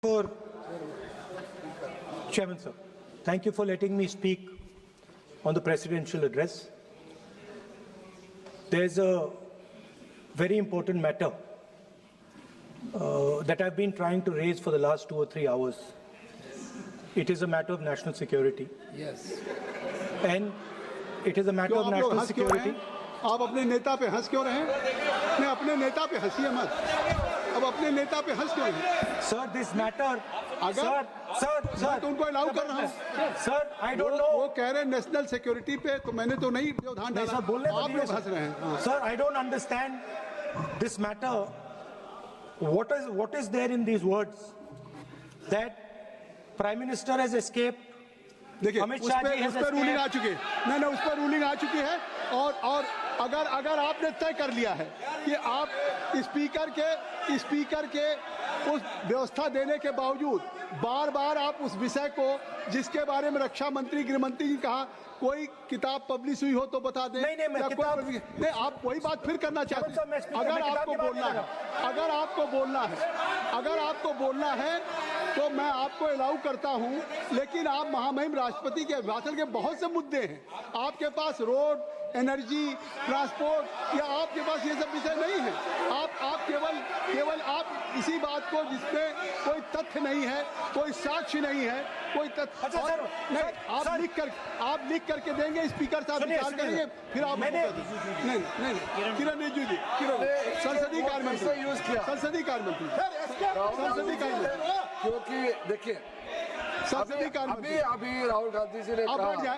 For Chairman, sir, thank you for letting me speak on the presidential address. There's a very important matter that I've been trying to raise for the last 2 or 3 hours. It is a matter of national security. Yes. And it is a matter of national security. आप अपने नेता पे हंस क्यों रहे हैं? मैं अपने नेता पे हंसिए मत. अब अपने नेता पे हंस क्यों रहे? Sir, this matter. अगर Sir, तो उनको अलाउ कर रहा हूँ. Sir, I don't know. वो कह रहे हैं नेशनल सिक्योरिटी पे, तो मैंने तो नहीं व्यवधान डाला. सर, बोलने आप लोग हंस रहे हैं. Sir, I don't understand this matter. What is there in these words that Prime Minister has escaped? देखिए, उस पर रूलिंग आ चुकी है. नहीं, उस पर रूलिंग आ चुकी है. और अगर आपने तय कर लिया है कि आप स्पीकर के उस व्यवस्था देने के बावजूद बार आप उस विषय को, जिसके बारे में रक्षा मंत्री, गृह मंत्री जी कहा, कोई किताब पब्लिश हुई हो तो बता दें. नहीं, आप वही बात फिर करना चाहते हैं. अगर आपको बोलना है तो मैं आपको अलाउ करता हूं. लेकिन आप महामहिम राष्ट्रपति के अभिभाषण के बहुत से मुद्दे हैं. आपके पास रोड, एनर्जी, ट्रांसपोर्ट, या आपके पास ये सब विषय नहीं है. आप केवल आप इसी बात को, जिसमें कोई तथ्य नहीं है, कोई साक्ष्य नहीं है, कोई तथ्य नहीं, आप लिख करके देंगे, स्पीकर साहब विचार करेंगे, फिर आप नहीं किरण रिजिजू जी, संसदीय कार्य मंत्री, क्योंकि देखिए अभी राहुल गांधी जी ने कहा,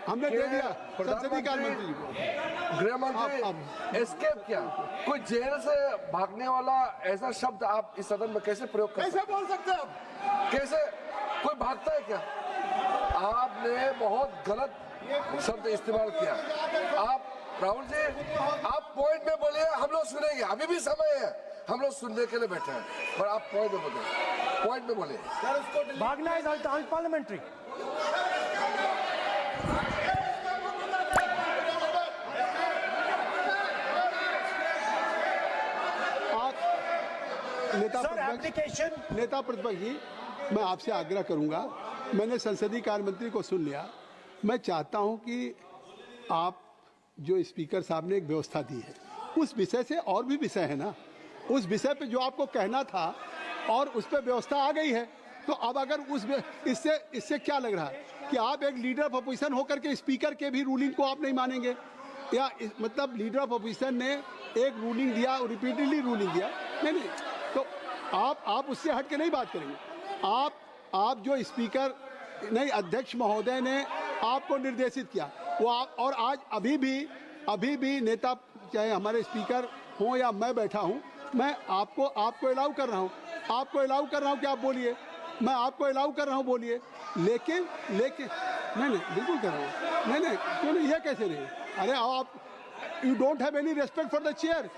हमने दे दिया संसदीय कार्य मंत्री, गृह मंत्री एस्केप किया. कोई जेल से भागने वाला ऐसा शब्द आप इस सदन में कैसे प्रयोग कर सकते हैं? कैसे बोल सकते हैं आप? कैसे कोई भागता है क्या? आपने बहुत गलत शब्द इस्तेमाल किया. आप राहुल जी, आप पॉइंट में बोलिए, हम लोग सुनेंगे. अभी भी समय है, हम लोग सुनने के लिए बैठे हैं, पर आप पॉइंट में बोलिए. भागना इज अनपार्लियामेंट्री. नेता प्रतिपक्ष जी, मैं आपसे आग्रह करूंगा. मैंने संसदीय कार्य मंत्री को सुन लिया. मैं चाहता हूं कि आप जो स्पीकर साहब ने एक व्यवस्था दी है, उस विषय से, और भी विषय है ना, उस विषय पे जो आपको कहना था और उस पर व्यवस्था आ गई है, तो अब अगर इससे क्या लग रहा है कि आप एक लीडर ऑफ अपोजिशन होकर के स्पीकर के भी रूलिंग को आप नहीं मानेंगे? या मतलब लीडर ऑफ अपोजिशन ने एक रूलिंग दिया और रिपीटेडली रूलिंग दिया, नहीं, तो आप उससे हट के नहीं बात करेंगे. आप जो स्पीकर नहीं, अध्यक्ष महोदय ने आपको निर्देशित किया, वो आप, और आज अभी भी नेता, चाहे हमारे स्पीकर हों या मैं बैठा हूं, मैं आपको अलाउ कर रहा हूं कि आप बोलिए. मैं आपको अलाउ कर रहा हूं, बोलिए. लेकिन नहीं, बिल्कुल कर रहा हूं. नहीं, क्यों नहीं, ये कैसे नहीं? अरे आप, you don't have any respect for the chair.